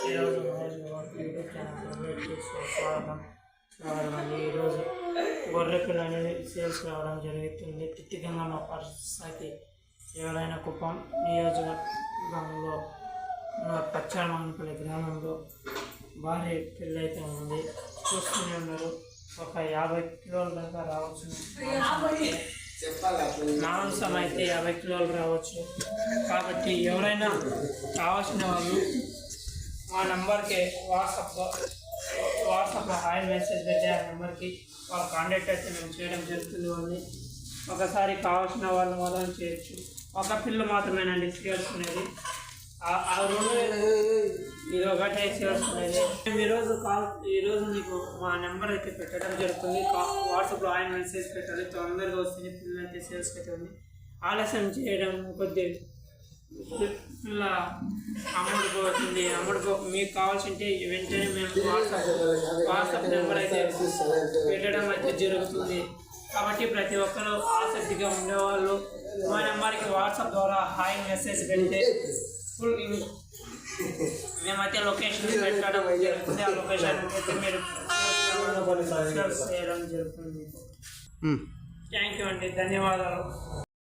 ఈరోజు యూట్యూబ్ ఛానల్కి స్వాగతం. ఈరోజు గొర్రె పిల్ల అనేది సేల్స్ రావడం జరుగుతుంది. తిత్తిగంగమ్మ పరిస్థితి ఎవరైనా కుప్పం నియోజకవర్గంలో పచ్చామనపల్లి గ్రామంలో భారీ పిల్ల అయితే ఉంది. చూస్తూనే ఉన్నారు. ఒక 50 కిలోల దాకా రావచ్చు. మాంసం అయితే 50 కిలోలు రావచ్చు. కాబట్టి ఎవరైనా కావాల్సిన వాళ్ళు మా నెంబర్కి వాట్సాప్లో హాయ్ మెసేజ్ పెట్టే ఆ నెంబర్కి వాళ్ళ కాంటాక్ట్ అయితే మేము చేయడం జరుగుతుంది. వాళ్ళని ఒకసారి కావాల్సిన వాళ్ళని చేయొచ్చు. ఒక పిల్ల మాత్రమేనండి సేల్స్ అనేది. ఆ రోజు ఇది ఒకటే సేల్స్ అనేది. మేము ఈరోజు మీకు మా నెంబర్ అయితే పెట్టడం జరుగుతుంది. వాట్సాప్లో హాయ్ మెసేజ్ పెట్టాలి. తొందరగా వస్తుంది. పిల్లలు అయితే సేల్స్ అయితే ఉంది. ఆలస్యం చేయడం కొద్ది పిల్ల అమ్ముడుపోతుంది. మీకు కావాల్సింటే వెంటనే మేము వాట్సాప్ నెంబర్ అయితే పెట్టడం అయితే జరుగుతుంది. కాబట్టి ప్రతి ఒక్కరూ ఆసక్తిగా ఉండేవాళ్ళు మా నెంబర్కి వాట్సాప్ ద్వారా హాయ్ మెసేజ్ పెడితే ఫుల్ మేమైతే లొకేషన్ పెట్టడం జరుగుతుంది. ఆ లొకేషన్ మీరు చేయడం జరుగుతుంది. థ్యాంక్ యూ అండి. ధన్యవాదాలు.